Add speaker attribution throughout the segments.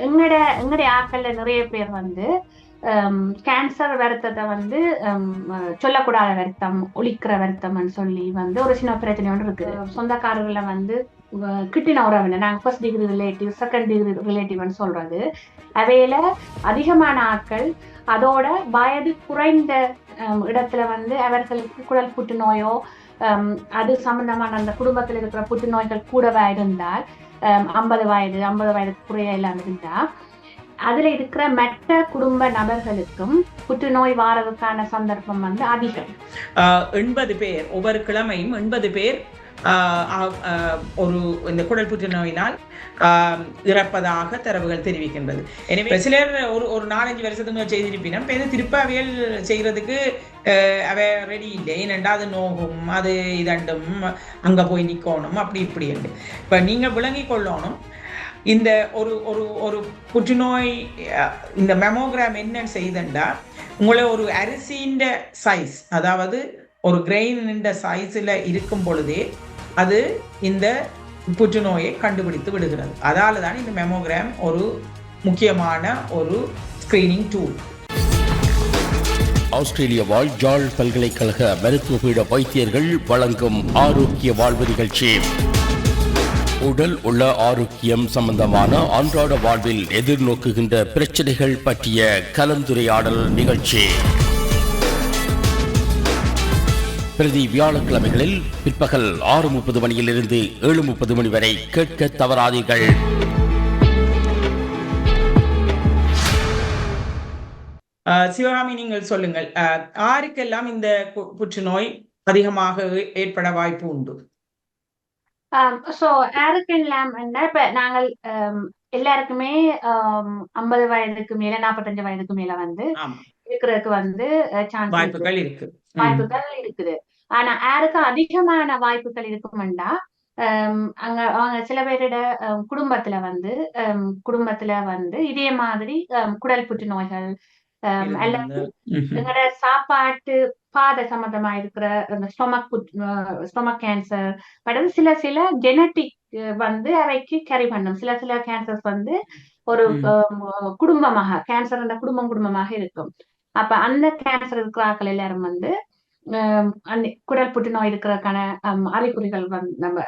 Speaker 1: எங்கட எங்கடைய ஆக்கள்ல நிறைய பேர் வந்து கேன்சர் வருத்தத்தை வந்து சொல்லக்கூடாத வருத்தம், ஒழிக்கிற வருத்தம்னு சொல்லி வந்து ஒரு சின்ன பிரச்சனை ஒன்று இருக்குது. சொந்தக்காரர்களை வந்து கிட்டின உறவினர், நாங்கள் first degree relative, second degree ரிலேட்டிவ்னு சொல்றது, அவையில அதிகமான ஆட்கள் அதோட வயது குறைந்த இடத்துல வந்து அவர்களுக்கு குடல் புற்றுநோயோ அது சம்பந்தமான அந்த குடும்பத்தில் இருக்கிற புற்றுநோய்கள் கூடவா இருந்தால் 50 வயதுக்கு குறைய எல்லாம் இருந்தா அதுல இருக்கிற மற்ற குடும்ப நபர்களுக்கும் புற்றுநோய் வாரதுக்கான சந்தர்ப்பம் வந்து அதிகம்.
Speaker 2: 80 பேர் ஒவ்வொரு கிழமையும் 80 பேர் ஒரு இந்த குடல் புற்றுநோயினால் இறப்பதாக தரவுகள் தெரிவிக்கின்றது. எனவே சிலர் ஒரு 4-5 வருஷத்துக்கு செய்திருப்பினும் திருப்ப அவையல் செய்யறதுக்கு அவ ரெடி இல்லை. ஏனென்றா அது நோகும், அது இதண்டும், அங்க போய் நிக்கணும், அப்படி இப்படி உண்டு. இப்ப நீங்க விளங்கி கொள்ளணும், இந்த ஒரு ஒரு ஒரு புற்றுநோய் இந்த மெமோகிராம் என்ன செய்தண்டா உங்களை ஒரு அரிசியின் சைஸ், அதாவது ஒரு கிரெயின் சைஸில் இருக்கும் பொழுதே அது இந்த புற்றுநோயை கண்டுபிடித்து விடுகிறது. அதால தான் இந்த மெமோகிராம் ஒரு முக்கியமான ஒரு ஸ்கிரீனிங் டூல்.
Speaker 3: ஆஸ்திரேலிய வாழ் ஜாழ் பல்கலைக்கழக மருத்துவ பீட வைத்தியர்கள் வழங்கும் ஆரோக்கிய வாழ்வு நிகழ்ச்சி. உடல் உள்ள ஆரோக்கியம் சம்பந்தமான அன்றாட வாழ்வில் எதிர்நோக்குகின்ற பிரச்சனைகள் பற்றிய கலந்துரையாடல் நிகழ்ச்சி பிரதி வியாழக்கிழமைகளில் பிற்பகல் 6:30 மணியிலிருந்து 7:30 மணி வரை கேட்க தவறாதீர்கள்.
Speaker 2: சிவகாமி, நீங்கள் சொல்லுங்கள், யாருக்கெல்லாம் இந்த புற்றுநோய் அதிகமாக ஏற்பட வாய்ப்பு உண்டு?
Speaker 1: இப்ப நாங்கள் எல்லாருக்குமே 50 வயதுக்கு மேல 45 வயதுக்கு மேல வந்து இருக்கிறதுக்கு வந்து
Speaker 2: வாய்ப்புகள்
Speaker 1: இருக்குது. ஆனா யாருக்கு அதிகமான வாய்ப்புகள் இருக்குமெண்டா அங்க அவங்க சில பேரோட குடும்பத்துல வந்து இதே மாதிரி குடல் புற்றுநோய்கள் அல்லது எங்களோட சாப்பாட்டு பாதை சம்பந்தமா இருக்கிற ஸ்டொமக் கேன்சர், பட் சில ஜெனட்டிக் வந்து அவைக்கு கேரி பண்ணும். சில கேன்சர்ஸ் வந்து ஒரு குடும்பமாக கேன்சர் குடும்பமாக இருக்கும். அப்ப அந்த கேன்சர் இருக்கிற ஆட்கள் எல்லாரும் வந்து குடல் புற்றுநோய் இருக்கிறதுக்கான அறிகுறிகள் வந்து நம்ம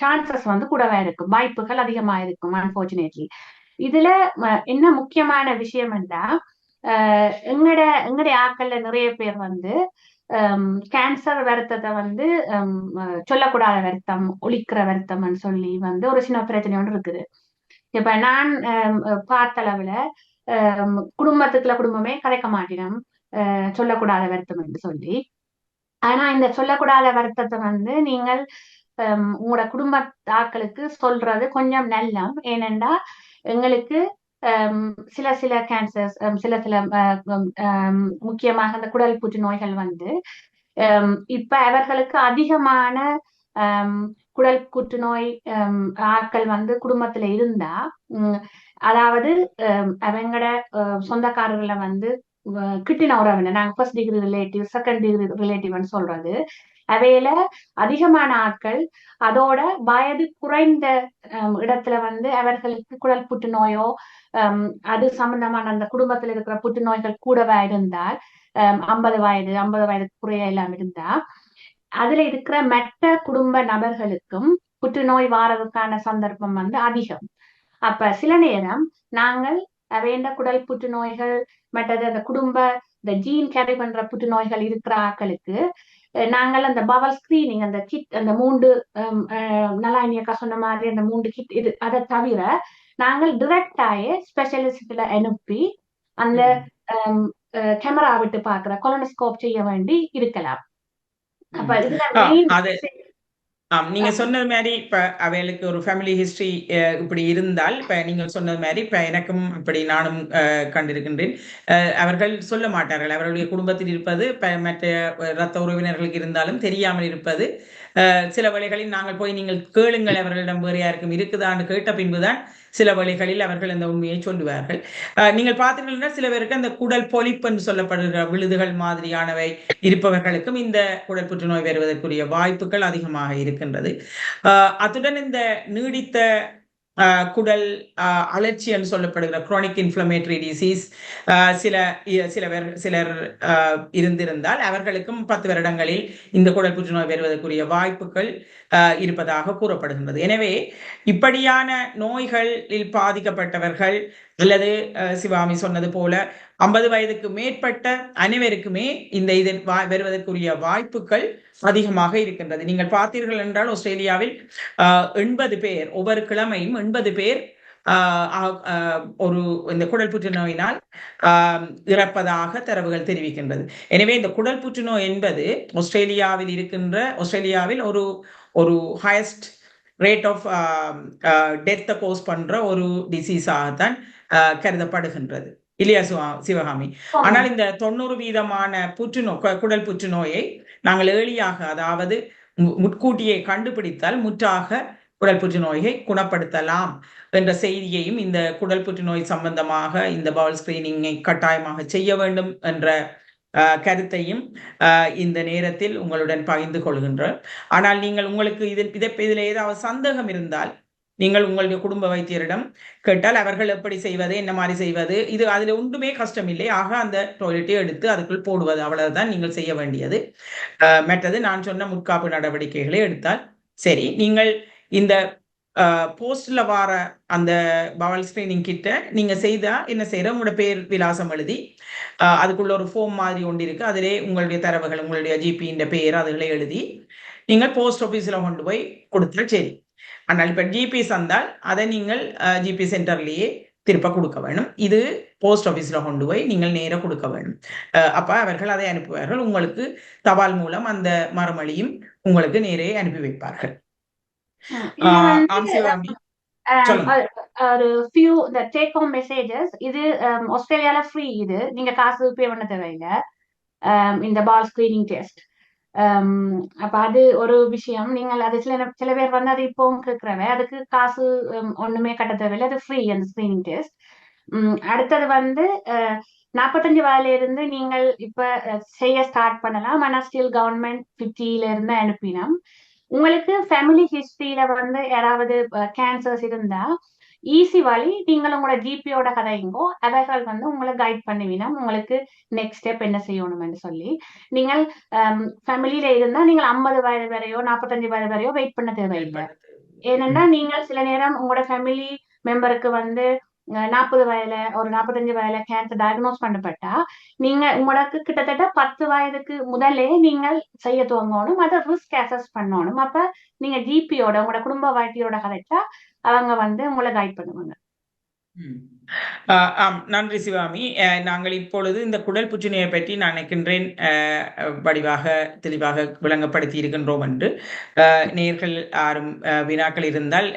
Speaker 1: சான்சஸ் வந்து கூடவா இருக்கும், வாய்ப்புகள் அதிகமா இருக்கும். அன்பார்ச்சுனேட்லி இதுல என்ன முக்கியமான விஷயம் என்றா எங்கடைய ஆக்கள்ல நிறைய பேர் வந்து கேன்சர் வருத்தத்தை வந்து சொல்லக்கூடாத வருத்தம், ஒழிக்கிற வருத்தம்னு சொல்லி வந்து ஒரு சின்ன பிரச்சனை ஒன்று இருக்குது. இப்ப நான் பார்த்த அளவுல குடும்பமே கதைக்க மாட்டினோம் சொல்லக்கூடாத வருத்தம் என்று சொல்லி. ஆனா இந்த சொல்லக்கூடாத வருத்தத்தை வந்து நீங்கள் உங்களோட குடும்ப ஆக்களுக்கு சொல்றது கொஞ்சம் நல்லம். ஏனென்றா எங்களுக்கு சில கேன்சர்ஸ், சில முக்கியமாக இந்த குடல் புற்றுநோய்கள் வந்து இப்ப அவர்களுக்கு அதிகமான குடல் புற்றுநோய் ஆட்கள் வந்து குடும்பத்துல இருந்தா, அதாவது அவங்களோட சொந்தக்காரர்களை வந்து கிட்டின உறவினர், நாங்க first degree relative, second degree ரிலேட்டிவ்னு சொல்றது, அவையில அதிகமான ஆட்கள் அதோட வயது குறைந்த இடத்துல வந்து அவர்களுக்கு குடல் புற்றுநோயோ அது சம்பந்தமான அந்த குடும்பத்தில் இருக்கிற புற்றுநோய்கள் கூடவா இருந்தால் 50 வயதுக்கு குறைய எல்லாம் இருந்தா அதுல இருக்கிற மற்ற குடும்ப நபர்களுக்கும் புற்றுநோய் வாரதுக்கான சந்தர்ப்பம் வந்து அதிகம். அப்ப சில நேரம் நாங்கள் வேண்ட குடல் புற்றுநோய்கள் மற்றது அந்த இந்த ஜீன் கேரி பண்ற புற்றுநோய்கள் இருக்கிற ஆக்களுக்கு நாங்கள் அந்த பவல் ஸ்கிரீனிங், அந்த கிட், அந்த 3 நலாயினியக்கா சொன்ன மாதிரி அந்த 3 கிட், இது அதை தவிர நாங்கள் டிரெக்டாயே ஸ்பெஷலிஸ்ட்ல அனுப்பி அந்த கேமரா விட்டு பாக்குற கொலனோஸ்கோப் செய்ய வேண்டி இருக்கலாம். அப்ப
Speaker 2: நீங்க சொன்னது மாதிரி இப்ப அவைகளுக்கு ஒரு ஃபேமிலி ஹிஸ்டரி இப்படி இருந்தால், இப்ப நீங்க சொன்னது மாதிரி இப்ப எனக்கும் இப்படி நானும் கண்டிருக்கின்றேன். அவர்கள் சொல்ல மாட்டார்கள் அவர்களுடைய குடும்பத்தில் இருப்பது, மற்ற இரத்த உறவினர்களுக்கு இருந்தாலும் தெரியாமல் இருப்பது. சில வேளைகளில் நாங்கள் போய் நீங்கள் கேளுங்கள் அவர்களிடம் வேறு யாருக்கும் இருக்குதான்னு கேட்ட பின்புதான் சில வழிகளில் அவர்கள் அந்த உண்மையை சொல்லுவார்கள். நீங்கள் பார்த்தீங்கன்னா சில பேருக்கு அந்த குடல் பொலிப்பு என்று சொல்லப்படுகிற விழுதுகள் மாதிரியானவை இருப்பவர்களுக்கும் இந்த குடல் புற்றுநோய் வருவதற்குரிய வாய்ப்புகள் அதிகமாக இருக்கின்றது. அத்துடன் இந்த நீடித்த குடல் அழற்சி என்று சொல்லப்படுகிற குரோனிக் இன்ஃப்ளமேட்டரி டிசீஸ் சிலர் இருந்திருந்தால் அவர்களுக்கும் 10 வருடங்களில் இந்த குடல் புற்றுநோய் வருவதற்குரிய வாய்ப்புகள் இருப்பதாக கூறப்படுகின்றது. எனவே இப்படியான நோய்களில் பாதிக்கப்பட்டவர்கள் அல்லது சிவாமி சொன்னது போல 50 வயதுக்கு மேற்பட்ட அனைவருக்குமே இந்த இதில் வருவதற்குரிய வாய்ப்புகள் அதிகமாக இருக்கின்றது. நீங்கள் பார்த்தீர்கள் என்றால் ஆஸ்திரேலியாவில் 80 பேர் ஒவ்வொரு கிழமையும் 80 பேர் ஒரு இந்த குடல் புற்றுநோயினால் இறப்பதாக தரவுகள் தெரிவிக்கின்றது. எனவே இந்த குடல் புற்றுநோய் என்பது ஆஸ்திரேலியாவில் ஒரு ஹையஸ்ட் ரேட் ஆஃப் டெத்தை கோஸ் பண்ற ஒரு டிசீஸாகத்தான் கருதப்படுகின்றது இல்லையா சிவகாமி? ஆனால் இந்த 90% குடல் புற்றுநோயை நாங்கள் ஏர்லியாக, அதாவது முன்கூட்டியே கண்டுபிடித்தால் முற்றாக குடல் புற்றுநோயை குணப்படுத்தலாம் என்ற செய்தியையும், இந்த குடல் புற்றுநோய் சம்பந்தமாக இந்த பவுல் ஸ்கிரீனிங்கை கட்டாயமாக செய்ய வேண்டும் என்ற கருத்தையும் இந்த நேரத்தில் உங்களுடன் பகிர்ந்து கொள்கின்றோம். ஆனால் நீங்கள் உங்களுக்கு இதில் ஏதாவது சந்தேகம் இருந்தால் நீங்கள் உங்களுடைய குடும்ப வைத்தியரிடம் கேட்டால் அவர்கள் எப்படி செய்வது, என்ன மாதிரி செய்வது, இது அதில் ஒன்றுமே கஷ்டம் இல்லை. ஆக அந்த டாய்லெட்டை எடுத்து அதுக்குள் போடுவது, அவ்வளவுதான் நீங்கள் செய்ய வேண்டியது. மற்றது நான் சொன்ன முற்காப்பு நடவடிக்கைகளை எடுத்தால் சரி. நீங்கள் இந்த போஸ்ட்ல வார அந்த பவல் ஸ்கிரீனிங் கிட்ட நீங்க செய்தா என்ன செய்யற, உங்களோட பேர் விலாசம் எழுதி அதுக்குள்ள ஒரு ஃபோம் மாதிரி ஒன்று இருக்கு, அதிலே உங்களுடைய தரவுகள், உங்களுடைய ஜிபியின் பேர் அதுகளை எழுதி நீங்கள் போஸ்ட் ஆஃபீஸில் கொண்டு போய் கொடுத்தா சரி. ஆனால் இப்ப ஜிபி சந்தால் அதை நீங்கள் ஜிபி சென்டர்லயே திருப்ப கொடுக்க வேணும். இது போஸ்ட் ஆஃபீஸ்ல கொண்டு போய் நீங்கள் நேர கொடுக்க வேணும். அப்ப அவர்கள் அதை அனுப்புவார்கள். உங்களுக்கு தபால் மூலம் அந்த மறுமொழியும் உங்களுக்கு நேரே அனுப்பி வைப்பார்கள்.
Speaker 1: ஒரு few the take home messages. இது ஆஸ்திரேலியால ஃப்ரீ. இது நீங்க காசு பே பண்ண தேவையில்லை. இந்த பால் ஸ்கிரீனிங் டெஸ்ட். அப்ப அது ஒரு விஷயம். நீங்கள் அது சில பேர் வந்து அது இப்பவும் கேட்கிறவ, அதுக்கு காசு ஒண்ணுமே கட்ட தேவையில்லை, அது ஃப்ரீ அந்த ஸ்கிரீனிங் டெஸ்ட். அடுத்தது வந்து 45 வயதுல இருந்து நீங்கள் இப்ப செய்ய ஸ்டார்ட் பண்ணலாம். ஆனா ஸ்டில் கவர்மெண்ட் 50ல இருந்து அனுப்பினோம். உங்களுக்கு ஃபேமிலி ஹிஸ்டரியில வந்து யாராவது கேன்சர்ஸ் இருந்தா ஈஸி வழி, நீங்கள் உங்களோட ஜிபியோட கதைங்கோ, அவர்கள் வந்து உங்களை கைட் பண்ணுவீனா உங்களுக்கு நெக்ஸ்ட் ஸ்டெப் என்ன செய்யணும்னு சொல்லி. நீங்கள் ஃபேமிலியில இருந்தா நீங்கள் 50 வயது வரையோ 45 வயது வரையோ வெயிட் பண்ண தேவையில்லை. ஏனென்றா நீங்கள் சில நேரம் உங்களோட ஃபேமிலி மெம்பருக்கு வந்து 40 வயதுல ஒரு 45 வயதுல கேன்சர் டயக்னோஸ் பண்ணப்பட்டா நீங்க உங்களுக்கு கிட்டத்தட்ட 10 வயதுக்கு முதலே நீங்கள் செய்ய துவங்கணும். அதை ரிஸ்க் அசஸ் பண்ணணும். அப்ப நீங்க ஜிபியோட உங்களோட குடும்ப வைத்தியரோட கதைச்சா அவங்க வந்து உங்களை கைட் பண்ணுவாங்க.
Speaker 2: நன்றி சிவாமி. நாங்கள் இப்பொழுது இந்த குடல் புற்றுநோயை பற்றி நான் நினைக்கின்றேன் வடிவாக தெளிவாக விளங்கப்படுத்தி இருக்கின்றோம் என்று. நேர்கள் யாரும் வினாக்கள் இருந்தால்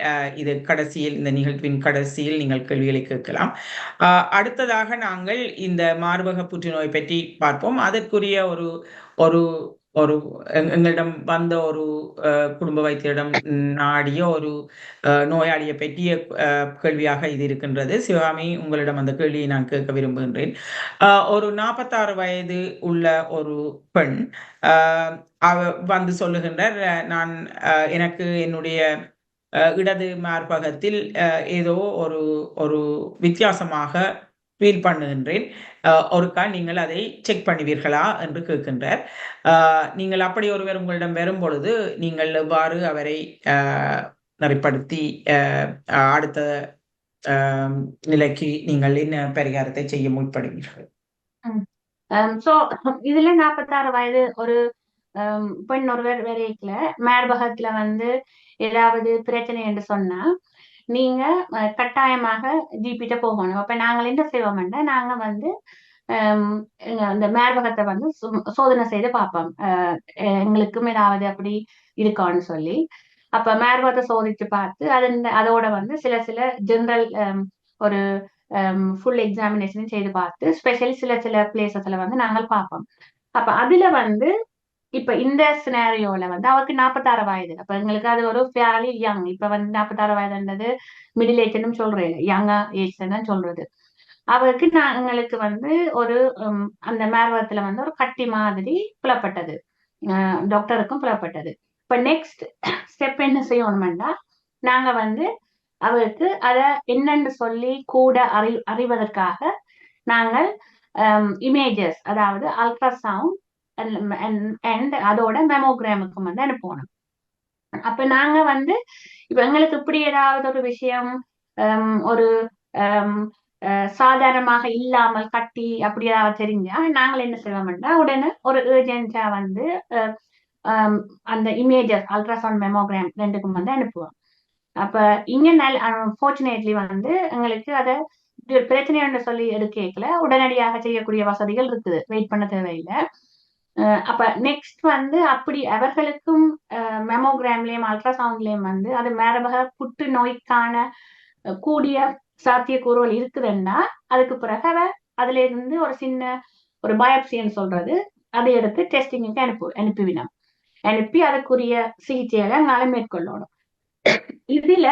Speaker 2: இது கடைசியில், இந்த நிகழ்வின் கடைசியில் நீங்கள் கேள்விகளை கேட்கலாம். அடுத்ததாக நாங்கள் இந்த மார்பக புற்றுநோய் பற்றி பார்ப்போம். அதற்குரிய ஒரு எங்களிடம் வந்த ஒரு குடும்ப வைத்தியரிடம் நாடிய ஒரு நோயாளியை பற்றிய கேள்வியாக இது இருக்கின்றது. சிவகாமி, உங்களிடம் அந்த கேள்வியை நான் கேட்க விரும்புகின்றேன். ஒரு 46 வயது உள்ள ஒரு பெண் வந்து சொல்லுகின்றார், எனக்கு என்னுடைய இடது மார்பகத்தில் ஏதோ ஒரு வித்தியாசமாக ஃபீல் பண்ணுகின்றேன், ஒருக்கா நீங்கள் அதை செக் பண்ணுவீர்களா என்று கேட்கின்றார். நீங்கள் அப்படி ஒருவர் உங்களிடம் வரும் பொழுது நீங்கள் எவ்வாறு அவரை நெறிப்படுத்தி அடுத்த நிலைக்கு நீங்கள் என்ன பரிகாரத்தை செய்ய முற்படுவீர்கள்?
Speaker 1: இதுல 46 வயது ஒரு பெண் ஒருவர் வரைக்கல மார்பகத்துல வந்து ஏதாவது பிரச்சனை என்று சொன்னா நீங்க கட்டாயமாக ஜிபிட்ட போகணும். அப்ப நாங்கள் என்ன செய்வோம்னா நாங்க வந்து அந்த மார்பகத்தை வந்து சோதனை செய்து பார்ப்போம், எங்களுக்கும் ஏதாவது அப்படி இருக்கான்னு சொல்லி. அப்ப மார்பகத்தை சோதிச்சு பார்த்து அதோட வந்து சில ஜெனரல் ஒரு ஃபுல் எக்ஸாமினேஷன் செய்து பார்த்து ஸ்பெஷலி சில பிளேசஸ்ல வந்து நாங்கள் பார்ப்போம். அப்ப அதுல வந்து இப்ப இந்த சினாரியோல வந்து அவருக்கு 46 வயது. அப்ப எங்களுக்கு அது ஒரு ஃபேர்லி யங். இப்ப வந்து 46 வயதுன்றது மிடில் ஏஜ்னு சொல்றேன், யங்கா ஏஜ் தான் சொல்றது. அவருக்கு எங்களுக்கு வந்து ஒரு அந்த மார்பகத்துல வந்து ஒரு கட்டி மாதிரி புலப்பட்டது, டாக்டருக்கும் புலப்பட்டது. இப்ப நெக்ஸ்ட் ஸ்டெப் என்ன செய்யணும்னா நாங்க வந்து அவருக்கு அதை என்னன்னு சொல்லி கூட அறிவதற்காக நாங்கள் இமேஜஸ், அதாவது அல்ட்ராசவுண்ட் அண்ட் அதோட மெமோகிராமுக்கும் வந்து அனுப்பணும். அப்ப நாங்க வந்து இப்ப எங்களுக்கு இப்படி ஏதாவது ஒரு விஷயம் ஒரு சாதாரணமாக இல்லாமல் கட்டி அப்படி ஏதாவது தெரிஞ்சா நாங்கள் என்ன செய்வோம்னா உடனே ஒரு ஏஜென்டா வந்து அந்த இமேஜஸ் அல்ட்ராசவுண்ட் மெமோகிராம் ரெண்டுக்கும் வந்து அனுப்புவோம். அப்ப இங்க ஃபார்ச்சுனேட்லி வந்து எங்களுக்கு அதை பிரச்சனை சொல்லி எடுக்கல, உடனடியாக செய்யக்கூடிய வசதிகள் இருக்குது, வெயிட் பண்ண தேவையில்லை. அப்ப நெக்ஸ்ட் வந்து அப்படி அவர்களுக்கும் மெமோகிராம்லயும் அல்ட்ராசவுண்ட்லயும் வந்து அது மார்பக புற்று நோய்க்கான கூடிய சாத்தியக்கூறுகள் இருக்குதுன்னா அதுக்கு பிறகு அதுல இருந்து ஒரு சின்ன ஒரு பயாப்சின்னு சொல்றது அதை எடுத்து டெஸ்டிங்க்கு அனுப்பிவினோம். அனுப்பி அதுக்குரிய சிகிச்சைகளை நாளை மேற்கொள்ளணும். இதுல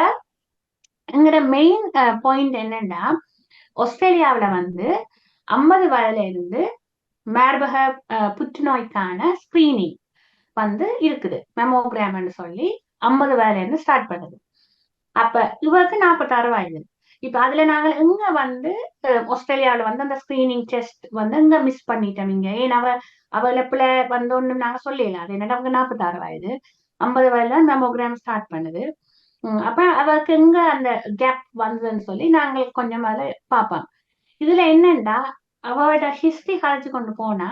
Speaker 1: எங்களோட மெயின் பாயிண்ட் என்னன்னா, ஆஸ்திரேலியாவில வந்து 50 வயதுல இருந்து மார்பக புற்றுநோய்க்கான ஸ்கிரீனிங் வந்து இருக்குது, மெமோகிராம்னு சொல்லி 50 வயதுல இருந்து ஸ்டார்ட் பண்ணுது. அப்ப இவருக்கு 46 வயது. இப்ப அதுல நாங்கள் எங்க வந்து ஆஸ்திரேலியாவில வந்து அந்த ஸ்கிரீனிங் டெஸ்ட் வந்து எங்க மிஸ் பண்ணிட்டோம். இங்க ஏன் அவளை பிள்ளை வந்தோன்னு நாங்க சொல்லலாம். அது என்னடா அவங்க 46 வயது 50 வயதுல மெமோகிராம் ஸ்டார்ட் பண்ணுது. அப்ப அவருக்கு எங்க அந்த கேப் வந்ததுன்னு சொல்லி நாங்கள் கொஞ்சம் அதை பார்ப்போம். இதுல என்னண்டா அவரோட ஹிஸ்டரி கழிச்சு கொண்டு போனா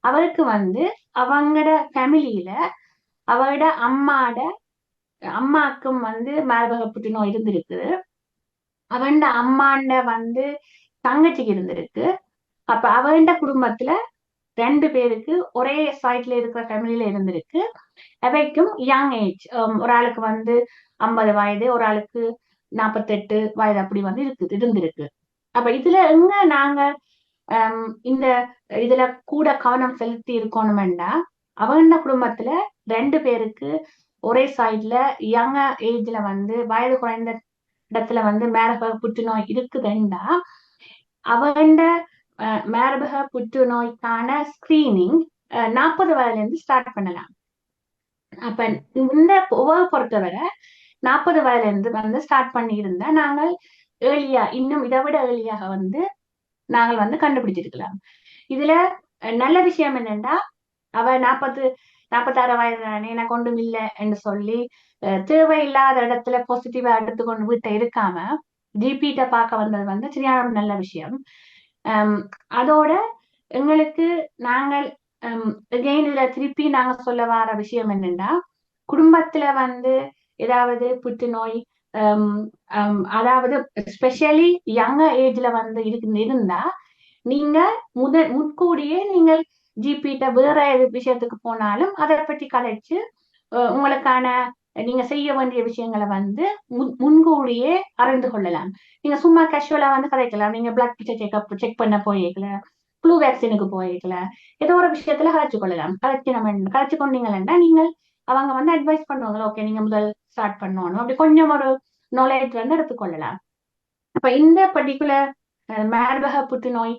Speaker 1: அவருக்கு வந்து அவங்களோட ஃபேமிலியில அவரோட அம்மாக்கும் வந்து மார்பக புற்றுநோய் இருந்திருக்கு, அவண்ட அம்மாண்ட வந்து தங்கச்சிக்கு இருந்திருக்கு. அப்ப அவண்ட குடும்பத்துல 2 பேருக்கு ஒரே சைட்ல இருக்கிற ஃபேமிலியில இருந்திருக்கு. அவைக்கும் யங் ஏஜ், ஒரு ஆளுக்கு வந்து 50 வயது, ஒரு ஆளுக்கு 48 வயது அப்படி வந்து இருந்திருக்கு. அப்ப இதுல எங்க நாங்க இந்த இதுல கூட கவனம் செலுத்தி இருக்கணும்னா அவங்க குடும்பத்துல 2 பேருக்கு ஒரே சைட்ல யங் ஏஜ்ல வந்து வயது குறைந்த இடத்துல வந்து மார்பக புற்றுநோய் இருக்குதுன்னா அவண்ட மார்பக புற்றுநோய்க்கான ஸ்கிரீனிங் 40 வயதுல இருந்து ஸ்டார்ட் பண்ணலாம். அப்ப இந்த பொறுத்தவரை 40 வயதுல இருந்து வந்து ஸ்டார்ட் பண்ணி இருந்தா நாங்கள் ஏர்லியா, இன்னும் இதை விட ஏர்லியாக வந்து நாங்கள் வந்து கண்டுபிடிச்சிருக்கலாம். இதுல நல்ல விஷயம் என்னன்னா அவ 46 வயது தானே எனக்கு ஒன்றும் இல்லை என்று சொல்லி தேவையில்லாத இடத்துல பாசிட்டிவா எடுத்துக்கொண்டு வீட்டை இருக்காம ஜிபிட்ட பார்க்க வந்தது வந்து சரியான நல்ல விஷயம். அதோட எங்களுக்கு நாங்கள் இதுல திருப்பி நாங்க சொல்ல வர விஷயம் என்னன்னா, குடும்பத்துல வந்து ஏதாவது புற்றுநோய் அதாவது ஸ்பெஷலி யங் ஏஜ்ல வந்து இருந்தா நீங்க முன்கூடியே நீங்கள் ஜிபிட்ட வேற விஷயத்துக்கு போனாலும் அதை பற்றி கதைச்சு உங்களுக்கான நீங்க செய்ய வேண்டிய விஷயங்களை வந்து முன்கூடியே அறிந்து கொள்ளலாம். நீங்க சும்மா கேஷுவலா வந்து கதைக்கலாம். நீங்க பிளட் பிரஷர் செக் பண்ண போயிருக்கல, ஃப்ளூ வேக்சினுக்கு போயிருக்கல, ஏதோ ஒரு விஷயத்துல கதைச்சு கொள்ளலாம். கதைச்சு கொண்டீங்கன்னா நீங்கள் அவங்க வந்து அட்வைஸ் பண்ணுவாங்க, ஓகே நீங்க முதல் ஸ்டார்ட் பண்ணணும், அப்படி கொஞ்சம் ஒரு நாலேஜ் வந்து எடுத்துக்கொள்ளலாம். அப்ப இந்த பர்டிகுலர் மார்பக புற்றுநோய்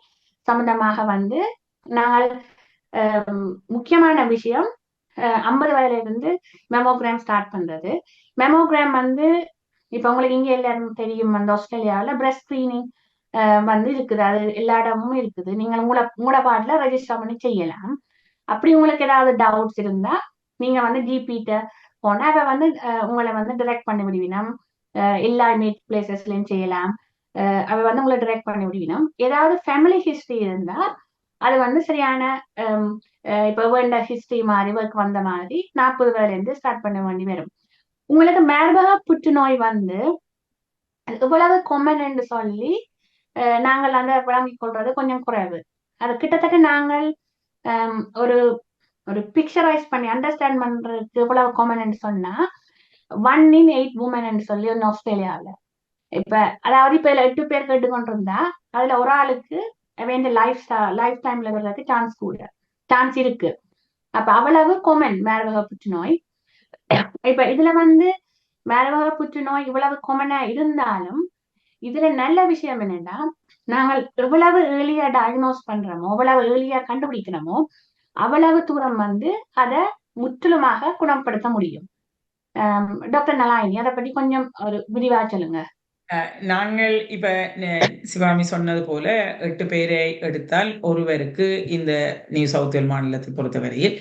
Speaker 1: சம்பந்தமாக வந்து நாங்கள் முக்கியமான விஷயம் 50 வயதுல இருந்து மெமோகிராம் ஸ்டார்ட் பண்றது. மெமோகிராம் வந்து இப்ப உங்களுக்கு இங்க எல்லாரும் தெரியும், அந்த ஆஸ்திரேலியாவில பிரெஸ்ட் ஸ்கிரீனிங் வந்து இருக்குது, அது எல்லா இடமும் இருக்குது. நீங்கள் உங்களோட பாட்டுல ரெஜிஸ்டர் பண்ணி செய்யலாம். அப்படி உங்களுக்கு ஏதாவது டவுட்ஸ் இருந்தா நீங்க வந்து ஜிபிட்ட போனா அவ வந்து உங்களை வந்து டிரெக்ட் பண்ணி விடுவினம். எல்லா மீட் பிளேசஸ்லயும் செய்யலாம். அவ வந்து உங்களை டிரெக்ட் பண்ணி விடுவினம். ஏதாவது ஃபேமிலி ஹிஸ்டரி இருந்தா அது வந்து சரியான இப்ப வேண்ட ஹிஸ்டரி மாதிரி ஒர்க் வந்த மாதிரி 40 வயதுல இருந்து ஸ்டார்ட் பண்ண வேண்டி வரும். உங்களுக்கு மார்பக புற்றுநோய் வந்து இவ்வளவு காமன் என்று சொல்லி நாங்கள் அந்த விளங்கிக் கொள்றது கொஞ்சம் குறைவு. அது கிட்டத்தட்ட நாங்கள் ஒரு ஒரு பிக்சரைஸ் பண்ணி அண்டர்ஸ்டாண்ட் பண்றதுக்கு இவ்வளவு காமன் என்று சொன்னா 1 in 8 women என்று சொல்லி ஒன்னு ஆஸ்திரேலியாவில. இப்ப அதாவது இப்ப 8 பேர் கேட்டுக்கொண்டிருந்தா அதுல ஒரு ஆளுக்கு லைஃப் டைம்ல வர்றதுக்கு சான்ஸ் இருக்கு. அப்ப அவ்வளவு காமன் மார்பக புற்றுநோய். இப்ப இதுல வந்து மார்பக புற்றுநோய் இவ்வளவு காமனா இருந்தாலும் இதுல நல்ல விஷயம் என்னன்னா, நாங்கள் எவ்வளவு ஏர்லியா டயக்னோஸ் பண்றோமோ, எவ்வளவு ஏர்லியா கண்டுபிடிக்கிறோமோ அவ்வளவு தூரம் வந்து அதை முற்றிலுமாக குணப்படுத்த முடியும். டாக்டர் நலாயினி அதை பற்றி கொஞ்சம் ஒரு விரிவா சொல்லுங்க.
Speaker 2: நாங்கள் இப்ப சிவாமி சொன்னது போல 8 பேரை எடுத்தால் ஒருவருக்கு இந்த நியூ சவுத் வேல் மாநிலத்தை பொறுத்தவரையில்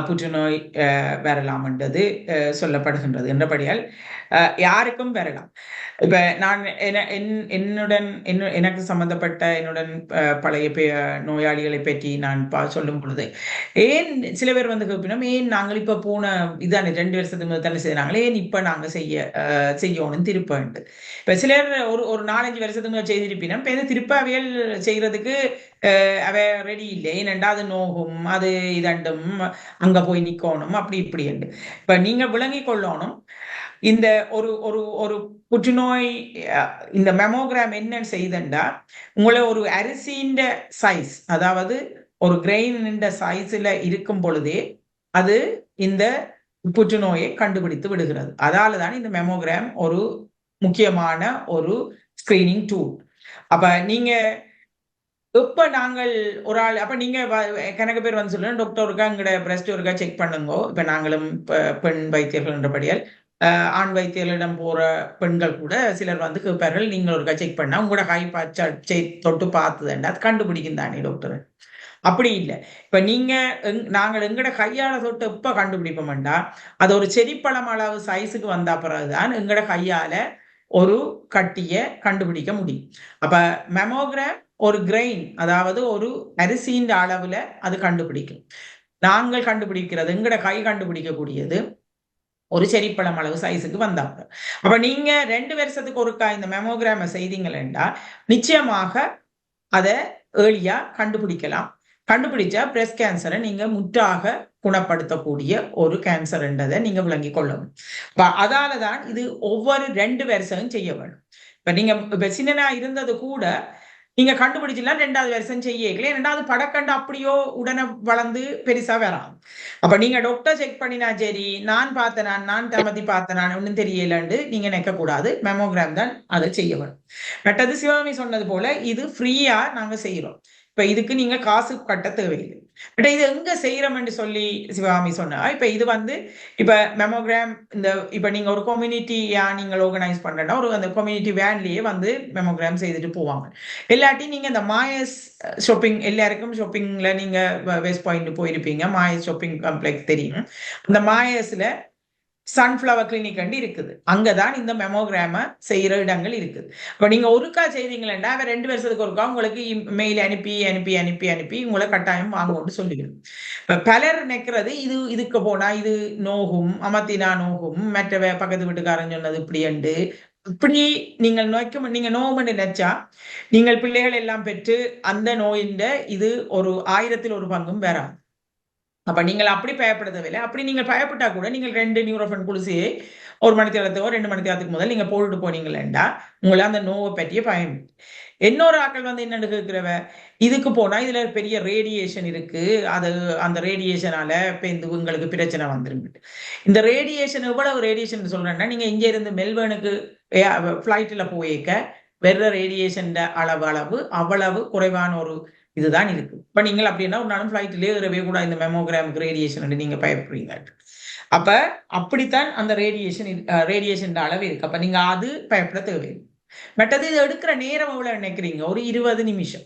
Speaker 2: புற்றுநோய் வரலாம் என்றது சொல்லப்படுகின்றது. என்றபடியால் யாருக்கும் வரலாம். இப்ப நான் எனக்கு சம்பந்தப்பட்ட என்னுடன் பழைய நோயாளிகளை பற்றி நான் சொல்லும் பொழுது ஏன் சில பேர் வந்து கேட்பினோம், ஏன் நாங்கள் இப்ப போன இதான 2 வருஷத்துக்கு முதல் தானே செய்தாங்களே, ஏன் இப்ப நாங்க செய்யணும் திருப்பண்டு. இப்ப சிலர் ஒரு 4-5 வருஷத்துக்கு முதல் செய்திருப்பினோம், இப்ப திருப்ப அவையல் செய்யறதுக்கு அவ ரெடி இல்லை. ஏனென்றா அது நோகும், அது இதண்டும் அங்க போய் நிக்கணும், அப்படி இப்படி என்று. இப்ப நீங்க விளங்கி கொள்ளணும், இந்த ஒரு ஒரு ஒரு புற்றுநோய் இந்த மெமோகிராம் என்னன்னு செய்தண்டா உங்களை ஒரு அரிசியின் சைஸ், அதாவது ஒரு கிரெயின் சைஸ்ல இருக்கும் பொழுதே அது இந்த புற்றுநோயை கண்டுபிடித்து விடுகிறது. அதாலதான் இந்த மெமோகிராம் ஒரு முக்கியமான ஒரு ஸ்கிரீனிங் டூல். அப்ப நீங்க இப்ப நாங்கள் ஒரு ஆள் அப்ப நீங்க கணக்கு பேர் வந்து சொல்லுங்க, டாக்டர் இருக்கா எங்கட பிரஸ்ட் இருக்கா செக் பண்ணுங்க. இப்ப நாங்களும் பெண் வைத்தியர்கள் என்றபடியால் ஆண் வைத்தியர்களிடம் போற பெண்கள் கூட சிலர் வந்து கேட்பார்கள், நீங்கள் ஒருக்கா செக் பண்ணா உங்களோட ஹை பாய்ச்சல் தொட்டு பார்த்துதேன்டா அது கண்டுபிடிக்கும் தானே டாக்டர். அப்படி இல்லை. இப்ப நாங்கள் எங்கட கையால தொட்டு எப்ப கண்டுபிடிப்போம்டா அது ஒரு செடிப்பழம் அளவு சைஸுக்கு வந்த பிறகுதான் எங்கட கையால ஒரு கட்டிய கண்டுபிடிக்க முடியும். அப்ப மெமோகிராம் ஒரு கிரெயின், அதாவது ஒரு அரிசியின் அளவுல அது கண்டுபிடிக்கும். நாங்கள் கண்டுபிடிக்கிறது எங்கட கை கண்டுபிடிக்கக்கூடியது ஒரு செடிப்பழம் அளவு சைஸுக்கு வந்தாங்க. அப்ப நீங்க 2 வருஷத்துக்கு ஒருக்கா இந்த மெமோகிராம செய்தீங்களா நிச்சயமாக அதை ஏர்லியா கண்டுபிடிக்கலாம். கண்டுபிடிச்சா பிரஸ்ட் கேன்சரை நீங்க முற்றாக குணப்படுத்தக்கூடிய ஒரு கேன்சர் என்றதை நீங்க விளங்கி கொள்ளணும். அதாலதான் இது ஒவ்வொரு 2 வருஷமும் செய்ய வேணும். இப்ப நீங்க இப்ப சின்னனா இருந்தது கூட நீங்க கண்டுபிடிச்சலாம் 2வது வருஷம் செய்யல, 2வது படக்கண்டு அப்படியோ உடனே வளர்ந்து பெருசா வராது. அப்ப நீங்க டாக்டர் செக் பண்ணினா சரி, நான் தமதி பார்த்தனான் ஒன்னும் தெரியலன்னு நீங்க நினைக்க கூடாது. மெமோகிராம் தான் அதை செய்ய வேணும். மற்றது சிவகாமி சொன்னது போல இது ஃப்ரீயா நாங்க செய்யறோம். இப்ப இதுக்கு நீங்க காசு கட்ட தேவையில்லை. பட் இது எங்க செய்யறோம்னு சொல்லி சிவகாமி சொன்னா, இப்ப இது வந்து இப்ப மெமோகிராம் இப்ப நீங்க ஒரு கம்யூனிட்டியா நீங்கள் ஆர்கனைஸ் பண்றா அந்த கம்யூனிட்டி வேன்லயே வந்து மெமோகிராம் செய்துட்டு போவாங்க. இல்லாட்டி நீங்க இந்த மாயஸ் ஷாப்பிங், எல்லாருக்கும் ஷாப்பிங்ல நீங்க வெஸ்ட் பாயிண்ட் போயிருப்பீங்க, மாயஸ் ஷாப்பிங் காம்ப்ளெக்ஸ் தெரியும். அந்த மாயஸ்ல சன்ஃபிளவர் கிளினிக் இருக்குது, அங்கதான் இந்த மெமோகிராம செய்யற இடங்கள் இருக்குது. அப்ப நீங்க ஒருக்கா செய்தீங்களா 2 வருஷத்துக்கு ஒருக்கா உங்களுக்கு மெயில் அனுப்பி அனுப்பி அனுப்பி அனுப்பி உங்களை கட்டாயம் வாங்கன்னு சொல்லிக்கணும். பலர் நினைக்கிறது இதுக்கு போனா இது நோகும், அமத்தினா நோகும், மற்ற பக்கத்து வீட்டுக்காரன் சொன்னது இப்படி அண்டு இப்படி நீங்கள் நீங்க நோவுன்னு நினைச்சா நீங்கள் பிள்ளைகள் எல்லாம் பெற்று அந்த நோயின் இது ஒரு 1000ல் 1 பங்கும் வராது. அப்ப நீங்கள் அப்படி பயப்பட தேவையில்லை. அப்படி நீங்கள் பயப்பட்டா கூட நீங்கள் 2 நியூரோஃபன் குளிசியை 1 மணி நேரத்துக்கோ 2 மணி நேரத்துக்கு முதல் நீங்க போட்டுட்டு போனீங்களா உங்களை அந்த நோவை பற்றிய பயம். இன்னொரு ஆக்கள் வந்து என்னன்னு கேட்கிறவ, இதுக்கு போனா இதுல பெரிய ரேடியேஷன் இருக்கு, அது அந்த ரேடியேஷனால இப்ப உங்களுக்கு பிரச்சனை வந்துருங்க. இந்த ரேடியேஷன் எவ்வளவு ரேடியேஷன் சொல்றேன்னா, நீங்க இங்க இருந்து மெல்பர்னுக்கு பிளைட்ல போயிருக்க வெற ரேடியேஷன் அளவு அவ்வளவு குறைவான ஒரு இதுதான் இருக்கு. இப்ப நீங்கள் அப்படின்னா ஒரு நாளும் பிளைட்லயே ஏறவே கூட இந்த மெமோகிராமுக்கு ரேடியேஷன் நீங்க பயப்படுறீங்க. அப்ப அப்படித்தான் அந்த ரேடியேஷன் அளவு இருக்கு. அப்ப நீங்க அது பயப்பட தேவையில்லை. மற்றது இது எடுக்கிற நேரம் எவ்வளவு நினைக்கிறீங்க, ஒரு 20 நிமிஷம்.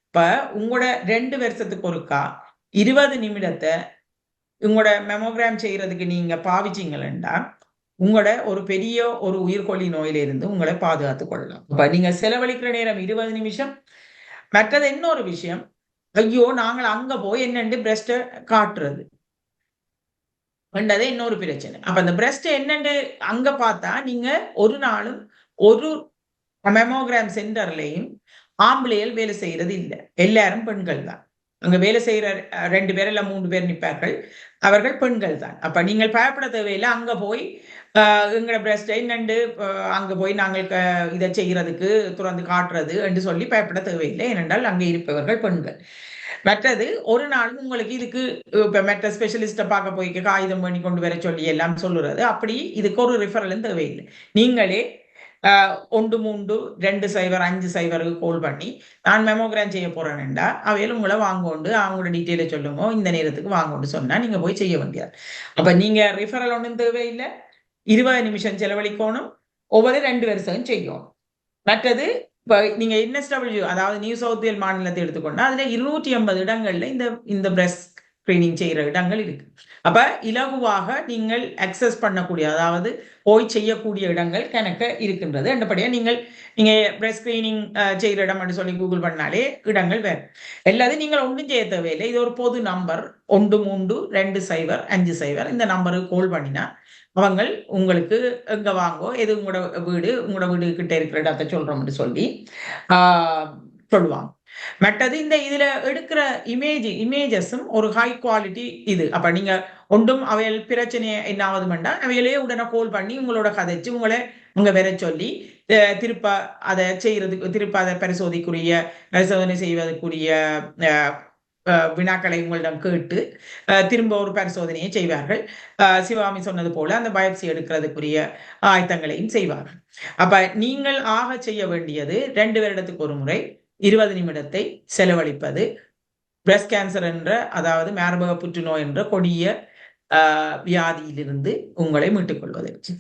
Speaker 2: இப்ப உங்களோட 2 வருஷத்துக்கு ஒருக்கா 20 நிமிடத்தை உங்களோட மெமோகிராம் செய்யறதுக்கு நீங்க பாவிச்சீங்களா உங்களோட ஒரு பெரிய ஒரு உயிர்கொல்லி நோயில இருந்து உங்களை பாதுகாத்துக் கொள்ளலாம். இப்ப நீங்க செலவழிக்கிற நேரம் 20 நிமிஷம். மற்றது இன்னொரு விஷயம், ஐயோ நாங்கள் அங்க போய் என்னண்டு பிரஸ்ட காட்டுறது இன்னொரு பிரச்சனை. அப்ப அந்த பிரஸ்ட் என்னண்டு அங்க பார்த்தா நீங்க ஒரு நாளும் ஒரு மெமோகிராம் சென்டர்லயும் ஆம்பளைகள் வேலை செய்யறது இல்லை, எல்லாரும் பெண்கள் தான். அங்க வேலை செய்யற 2 பேர் இல்ல 3 பேர் நிற்பார்கள், அவர்கள் பெண்கள் தான். அப்ப நீங்கள் பயப்பட தேவையில்லை. அங்க போய் எங்களோட பிரஸ்ட் என்னண்டு அங்க போய் நாங்கள் இதை செய்யறதுக்கு துறந்து காட்டுறது என்று சொல்லி பயப்பட தேவையில்லை. ஏனென்றால் அங்கே இருப்பவர்கள் பெண்கள். மற்றது ஒரு நாள் உங்களுக்கு இதுக்கு இப்ப மற்ற ஸ்பெஷலிஸ்ட பார்க்க போய் காகிதம் பண்ணி கொண்டு வர சொல்லி எல்லாம் சொல்லுறது, அப்படி இதுக்கு ஒரு ரிஃபரலும் தேவையில்லை. நீங்களே 13-205-50 கோல் பண்ணி நான் மெமோகிராம் செய்ய போறேன்டா அவையில உங்களை வாங்கொண்டு அவங்களோட டீட்டெயில சொல்லுங்க, இந்த நேரத்துக்கு வாங்கொண்டு சொன்னா நீங்க போய் செய்ய வேண்டியது. அப்ப நீங்க ரிஃபரல் ஒன்றும் தேவையில்லை, 20 நிமிஷம் செலவழிக்கணும், ஒவ்வொரு 2 வருஷம் செய்யணும். மற்றது இப்போ நீங்க NSW அதாவது நியூ சவுத் வேல் மாநிலத்தை எடுத்துக்கொண்டா அதுல 250 இடங்கள்ல இந்த பிரஸ்ட் ஸ்கிரீனிங் செய்யற இடங்கள் இருக்கு. அப்ப இலகுவாக நீங்கள் அக்சஸ் பண்ணக்கூடிய அதாவது போய் செய்யக்கூடிய இடங்கள் கணக்க இருக்கின்றது. அந்தபடியா நீங்க பிரஸ்ட் ஸ்கிரீனிங் செய்யற இடம் என்று சொல்லி கூகுள் பண்ணாலே இடங்கள் வேறு. எல்லாத்தையும் நீங்கள் ஒன்றும் செய்ய தேவையில்லை. இது ஒரு பொது நம்பர் 132050 இந்த நம்பருக்கு கால் பண்ணினா அவங்க உங்களுக்கு எங்க வாங்கோ, எது உங்களோட வீடு கிட்ட இருக்கிற இடத்தை சொல்றோம்னு சொல்லி சொல்லுவாங்க. மற்றது இதுல எடுக்கிற இமேஜஸும் ஒரு ஹை குவாலிட்டி இது. அப்ப நீங்க ஒன்றும் அவைகள் பிரச்சனை என்ன ஆகுதுமெண்டா அவைகளே உடனே கோல் பண்ணி உங்களோட கதைச்சு உங்களை உங்க வர சொல்லி திருப்ப அதை செய்யறதுக்கு திருப்ப அதை பரிசோதனை செய்வதற்குரிய வினாக்களை உங்களிடம் கேட்டு திரும்ப ஒரு பரிசோதனையை செய்வார்கள். சிவாமி சொன்னது போல அந்த பயாப்சி எடுக்கிறதுக்குரிய ஆயத்தங்களையும் செய்வார்கள். அப்ப நீங்கள் ஆக செய்ய வேண்டியது 2 வருடத்துக்கு ஒரு முறை 20 நிமிடத்தை செலவழிப்பது பிரஸ்ட் கேன்சர் என்ற அதாவது மார்பக புற்றுநோய் என்ற கொடிய வியாதியிலிருந்து உங்களை மீட்டுக் கொள்வதற்கு.